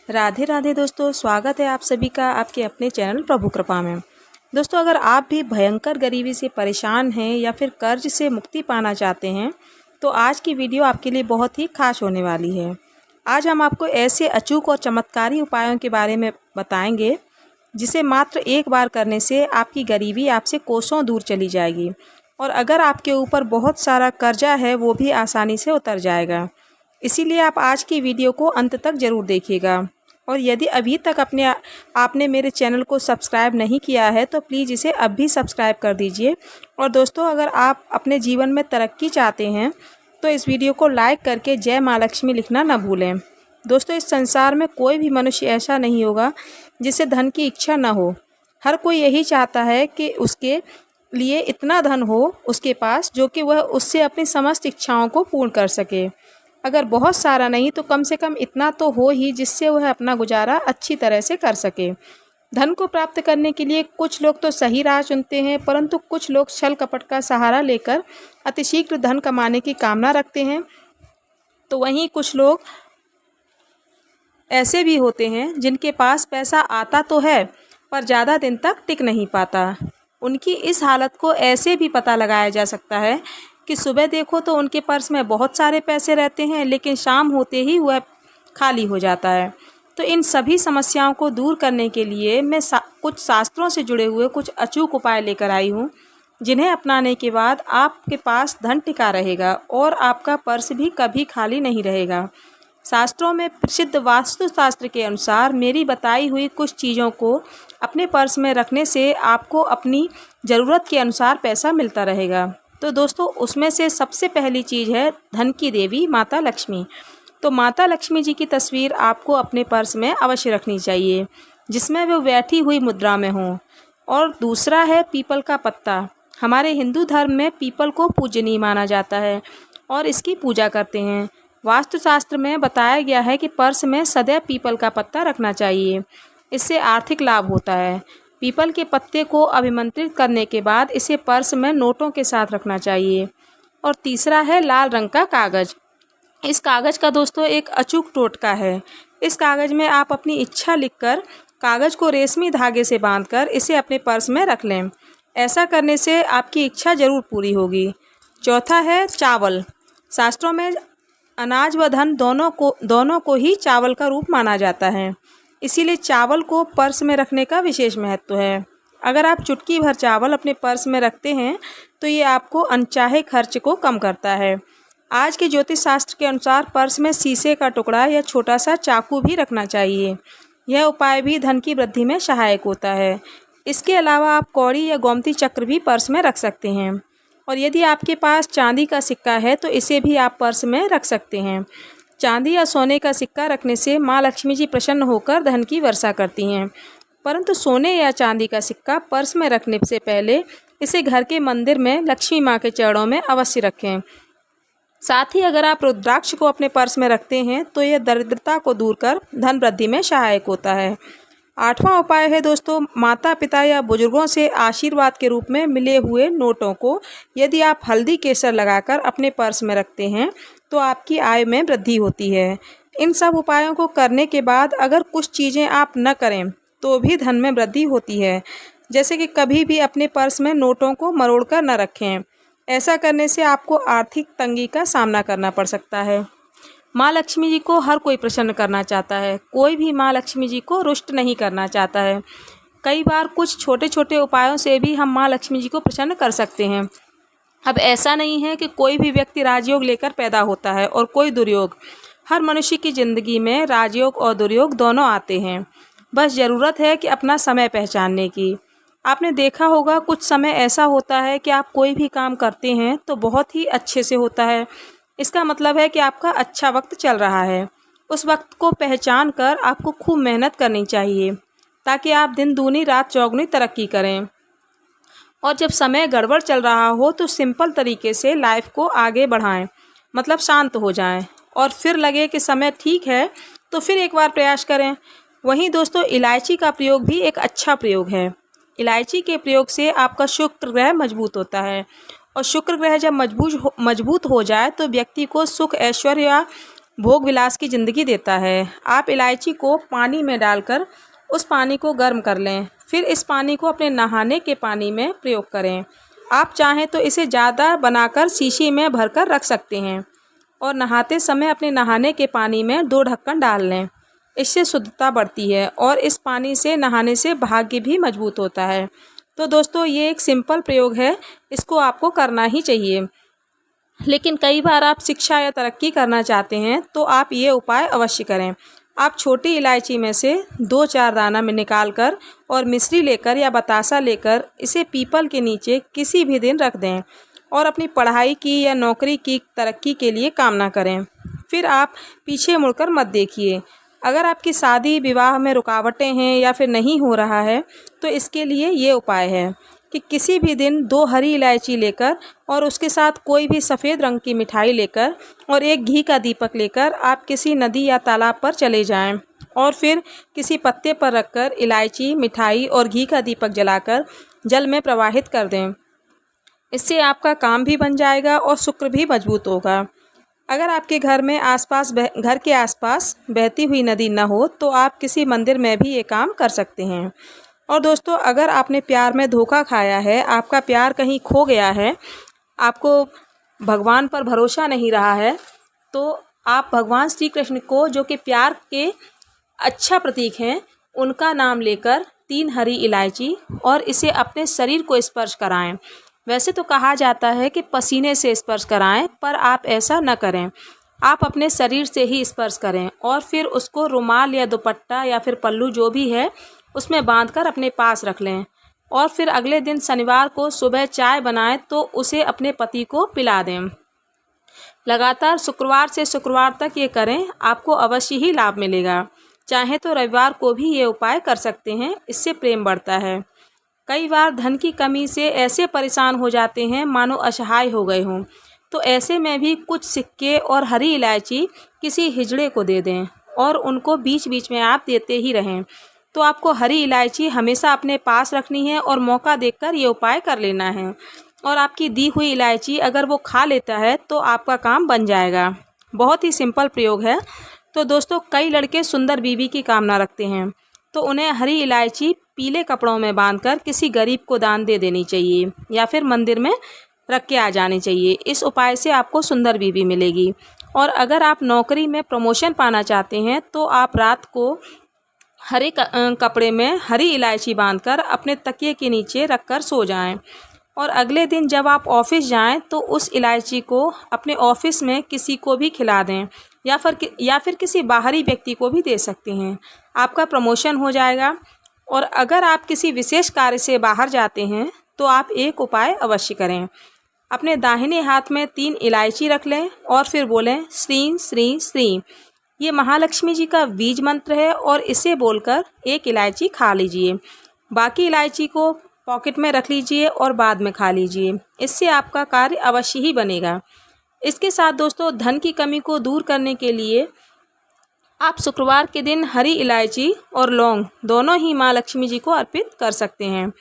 राधे राधे दोस्तों, स्वागत है आप सभी का आपके अपने चैनल प्रभु कृपा में। दोस्तों, अगर आप भी भयंकर गरीबी से परेशान हैं या फिर कर्ज से मुक्ति पाना चाहते हैं तो आज की वीडियो आपके लिए बहुत ही खास होने वाली है। आज हम आपको ऐसे अचूक और चमत्कारी उपायों के बारे में बताएंगे जिसे मात्र एक बार करने से आपकी गरीबी आपसे कोसों दूर चली जाएगी और अगर आपके ऊपर बहुत सारा कर्जा है वो भी आसानी से उतर जाएगा। इसीलिए आप आज की वीडियो को अंत तक ज़रूर देखिएगा। और यदि अभी तक आपने मेरे चैनल को सब्सक्राइब नहीं किया है तो प्लीज़ इसे अब भी सब्सक्राइब कर दीजिए। और दोस्तों, अगर आप अपने जीवन में तरक्की चाहते हैं तो इस वीडियो को लाइक करके जय माँ लक्ष्मी लिखना न भूलें। दोस्तों, इस संसार में कोई भी मनुष्य ऐसा नहीं होगा जिसे धन की इच्छा न हो। हर कोई यही चाहता है कि उसके लिए इतना धन हो उसके पास जो कि वह उससे अपनी समस्त इच्छाओं को पूर्ण कर सके। अगर बहुत सारा नहीं तो कम से कम इतना तो हो ही जिससे वह अपना गुजारा अच्छी तरह से कर सके। धन को प्राप्त करने के लिए कुछ लोग तो सही राह चुनते हैं, परंतु कुछ लोग छल कपट का सहारा लेकर अतिशीघ्र धन कमाने की कामना रखते हैं। तो वहीं कुछ लोग ऐसे भी होते हैं जिनके पास पैसा आता तो है पर ज़्यादा दिन तक टिक नहीं पाता। उनकी इस हालत को ऐसे भी पता लगाया जा सकता है कि सुबह देखो तो उनके पर्स में बहुत सारे पैसे रहते हैं लेकिन शाम होते ही वह खाली हो जाता है। तो इन सभी समस्याओं को दूर करने के लिए मैं कुछ शास्त्रों से जुड़े हुए कुछ अचूक उपाय लेकर आई हूँ जिन्हें अपनाने के बाद आपके पास धन टिका रहेगा और आपका पर्स भी कभी खाली नहीं रहेगा। शास्त्रों में प्रसिद्ध वास्तुशास्त्र के अनुसार मेरी बताई हुई कुछ चीज़ों को अपने पर्स में रखने से आपको अपनी ज़रूरत के अनुसार पैसा मिलता रहेगा। तो दोस्तों, उसमें से सबसे पहली चीज़ है धन की देवी माता लक्ष्मी। तो माता लक्ष्मी जी की तस्वीर आपको अपने पर्स में अवश्य रखनी चाहिए जिसमें वो बैठी हुई मुद्रा में हो। और दूसरा है पीपल का पत्ता। हमारे हिंदू धर्म में पीपल को पूजनीय माना जाता है और इसकी पूजा करते हैं। वास्तुशास्त्र में बताया गया है कि पर्स में सदैव पीपल का पत्ता रखना चाहिए, इससे आर्थिक लाभ होता है। पीपल के पत्ते को अभिमंत्रित करने के बाद इसे पर्स में नोटों के साथ रखना चाहिए। और तीसरा है लाल रंग का कागज़। इस कागज़ का दोस्तों एक अचूक टोटका है। इस कागज़ में आप अपनी इच्छा लिखकर कागज़ को रेशमी धागे से बांधकर इसे अपने पर्स में रख लें। ऐसा करने से आपकी इच्छा ज़रूर पूरी होगी। चौथा है चावल। शास्त्रों में अनाज व धन दोनों को ही चावल का रूप माना जाता है, इसीलिए चावल को पर्स में रखने का विशेष महत्व है। अगर आप चुटकी भर चावल अपने पर्स में रखते हैं तो ये आपको अनचाहे खर्च को कम करता है। आज के ज्योतिष शास्त्र के अनुसार पर्स में शीशे का टुकड़ा या छोटा सा चाकू भी रखना चाहिए। यह उपाय भी धन की वृद्धि में सहायक होता है। इसके अलावा आप कौड़ी या गोमती चक्र भी पर्स में रख सकते हैं। और यदि आपके पास चांदी का सिक्का है तो इसे भी आप पर्स में रख सकते हैं। चांदी या सोने का सिक्का रखने से माँ लक्ष्मी जी प्रसन्न होकर धन की वर्षा करती हैं, परंतु सोने या चांदी का सिक्का पर्स में रखने से पहले इसे घर के मंदिर में लक्ष्मी माँ के चरणों में अवश्य रखें। साथ ही अगर आप रुद्राक्ष को अपने पर्स में रखते हैं तो यह दरिद्रता को दूर कर धन वृद्धि में सहायक होता है। आठवां उपाय है दोस्तों, माता पिता या बुजुर्गों से आशीर्वाद के रूप में मिले हुए नोटों को यदि आप हल्दी केसर लगाकर अपने पर्स में रखते हैं तो आपकी आय में वृद्धि होती है। इन सब उपायों को करने के बाद अगर कुछ चीज़ें आप न करें तो भी धन में वृद्धि होती है, जैसे कि कभी भी अपने पर्स में नोटों को मरोड़कर न रखें। ऐसा करने से आपको आर्थिक तंगी का सामना करना पड़ सकता है। माँ लक्ष्मी जी को हर कोई प्रसन्न करना चाहता है, कोई भी माँ लक्ष्मी जी को रुष्ट नहीं करना चाहता है। कई बार कुछ छोटे छोटे उपायों से भी हम माँ लक्ष्मी जी को प्रसन्न कर सकते हैं। अब ऐसा नहीं है कि कोई भी व्यक्ति राजयोग लेकर पैदा होता है और कोई दुर्योग। हर मनुष्य की ज़िंदगी में राजयोग और दुर्योग दोनों आते हैं, बस ज़रूरत है कि अपना समय पहचानने की। आपने देखा होगा कुछ समय ऐसा होता है कि आप कोई भी काम करते हैं तो बहुत ही अच्छे से होता है, इसका मतलब है कि आपका अच्छा वक्त चल रहा है। उस वक्त को पहचान कर आपको खूब मेहनत करनी चाहिए ताकि आप दिन दूनी रात चौगुनी तरक्की करें। और जब समय गड़बड़ चल रहा हो तो सिंपल तरीके से लाइफ को आगे बढ़ाएं, मतलब शांत हो जाएं। और फिर लगे कि समय ठीक है तो फिर एक बार प्रयास करें। वहीं दोस्तों, इलायची का प्रयोग भी एक अच्छा प्रयोग है। इलायची के प्रयोग से आपका शुक्र ग्रह मजबूत होता है और शुक्र ग्रह जब मजबूत हो जाए तो व्यक्ति को सुख ऐश्वर्य भोग विलास की ज़िंदगी देता है। आप इलायची को पानी में डालकर उस पानी को गर्म कर लें, फिर इस पानी को अपने नहाने के पानी में प्रयोग करें। आप चाहें तो इसे ज़्यादा बनाकर शीशी में भरकर रख सकते हैं और नहाते समय अपने नहाने के पानी में 2 ढक्कन डाल लें। इससे शुद्धता बढ़ती है और इस पानी से नहाने से भाग्य भी मजबूत होता है। तो दोस्तों, ये एक सिंपल प्रयोग है, इसको आपको करना ही चाहिए। लेकिन कई बार आप शिक्षा या तरक्की करना चाहते हैं तो आप ये उपाय अवश्य करें। आप छोटी इलायची में से 2-4 दाना में निकाल कर और मिश्री लेकर या बतासा लेकर इसे पीपल के नीचे किसी भी दिन रख दें और अपनी पढ़ाई की या नौकरी की तरक्की के लिए कामना करें। फिर आप पीछे मुड़कर मत देखिए। अगर आपकी शादी विवाह में रुकावटें हैं या फिर नहीं हो रहा है तो इसके लिए ये उपाय है कि किसी भी दिन 2 हरी इलायची लेकर और उसके साथ कोई भी सफ़ेद रंग की मिठाई लेकर और एक घी का दीपक लेकर आप किसी नदी या तालाब पर चले जाएं और फिर किसी पत्ते पर रखकर इलायची, मिठाई और घी का दीपक जलाकर जल में प्रवाहित कर दें। इससे आपका काम भी बन जाएगा और शुक्र भी मजबूत होगा। अगर आपके घर के आसपास बहती हुई नदी न हो तो आप किसी मंदिर में भी ये काम कर सकते हैं। और दोस्तों, अगर आपने प्यार में धोखा खाया है, आपका प्यार कहीं खो गया है, आपको भगवान पर भरोसा नहीं रहा है, तो आप भगवान श्री कृष्ण को, जो कि प्यार के अच्छा प्रतीक हैं, उनका नाम लेकर 3 हरी इलायची और इसे अपने शरीर को स्पर्श कराएं। वैसे तो कहा जाता है कि पसीने से स्पर्श कराएं, पर आप ऐसा न करें। आप अपने शरीर से ही स्पर्श करें और फिर उसको रुमाल या दुपट्टा या फिर पल्लू जो भी है उसमें बांधकर अपने पास रख लें और फिर अगले दिन शनिवार को सुबह चाय बनाएं तो उसे अपने पति को पिला दें। लगातार शुक्रवार से शुक्रवार तक ये करें, आपको अवश्य ही लाभ मिलेगा। चाहे तो रविवार को भी ये उपाय कर सकते हैं, इससे प्रेम बढ़ता है। कई बार धन की कमी से ऐसे परेशान हो जाते हैं मानो असहाय हो गए हों, तो ऐसे में भी कुछ सिक्के और हरी इलायची किसी हिजड़े को दे दें और उनको बीच बीच में आप देते ही रहें। तो आपको हरी इलायची हमेशा अपने पास रखनी है और मौका देखकर ये उपाय कर लेना है। और आपकी दी हुई इलायची अगर वो खा लेता है तो आपका काम बन जाएगा। बहुत ही सिंपल प्रयोग है। तो दोस्तों, कई लड़के सुंदर बीवी की कामना रखते हैं, तो उन्हें हरी इलायची पीले कपड़ों में बांधकर किसी गरीब को दान दे देनी चाहिए या फिर मंदिर में रख के आ जानी चाहिए। इस उपाय से आपको सुंदर बीवी मिलेगी। और अगर आप नौकरी में प्रमोशन पाना चाहते हैं तो आप रात को हरे कपड़े में हरी इलायची बांधकर अपने तकिए के नीचे रखकर सो जाएं और अगले दिन जब आप ऑफिस जाएं तो उस इलायची को अपने ऑफिस में किसी को भी खिला दें या फिर किसी बाहरी व्यक्ति को भी दे सकते हैं। आपका प्रमोशन हो जाएगा। और अगर आप किसी विशेष कार्य से बाहर जाते हैं तो आप एक उपाय अवश्य करें। अपने दाहिने हाथ में 3 इलायची रख लें और फिर बोलें श्री श्री श्री। ये महालक्ष्मी जी का बीज मंत्र है और इसे बोलकर 1 इलायची खा लीजिए। बाकी इलायची को पॉकेट में रख लीजिए और बाद में खा लीजिए। इससे आपका कार्य अवश्य ही बनेगा। इसके साथ दोस्तों, धन की कमी को दूर करने के लिए आप शुक्रवार के दिन हरी इलायची और लौंग दोनों ही माँ लक्ष्मी जी को अर्पित कर सकते हैं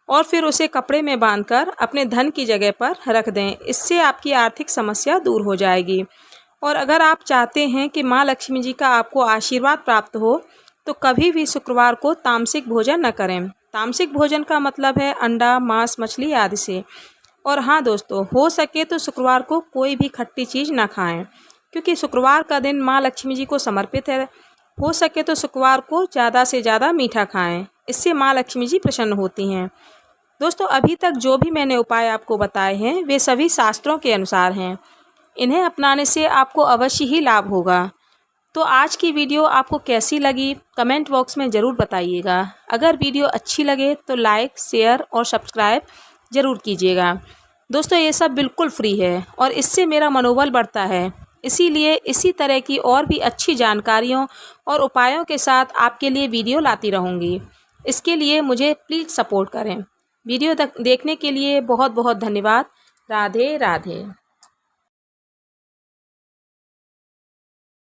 और फिर उसे कपड़े में बांधकर अपने धन की जगह पर रख दें। इससे आपकी आर्थिक समस्या दूर हो जाएगी। और अगर आप चाहते हैं कि माँ लक्ष्मी जी का आपको आशीर्वाद प्राप्त हो तो कभी भी शुक्रवार को तामसिक भोजन न करें। तामसिक भोजन का मतलब है अंडा, मांस, मछली आदि से। और हाँ दोस्तों, हो सके तो शुक्रवार को कोई भी खट्टी चीज़ ना खाएं, क्योंकि शुक्रवार का दिन माँ लक्ष्मी जी को समर्पित है। हो सके तो शुक्रवार को ज़्यादा से ज़्यादा मीठा खाएं, इससे माँ लक्ष्मी जी प्रसन्न होती हैं। दोस्तों, अभी तक जो भी मैंने उपाय आपको बताए हैं वे सभी शास्त्रों के अनुसार हैं। इन्हें अपनाने से आपको अवश्य ही लाभ होगा। तो आज की वीडियो आपको कैसी लगी कमेंट बॉक्स में ज़रूर बताइएगा। अगर वीडियो अच्छी लगे तो लाइक, शेयर और सब्सक्राइब ज़रूर कीजिएगा। दोस्तों, ये सब बिल्कुल फ्री है और इससे मेरा मनोबल बढ़ता है। इसीलिए इसी तरह की और भी अच्छी जानकारियों और उपायों के साथ आपके लिए वीडियो लाती रहूँगी। इसके लिए मुझे प्लीज़ सपोर्ट करें। वीडियो देखने के लिए बहुत बहुत धन्यवाद। राधे राधे।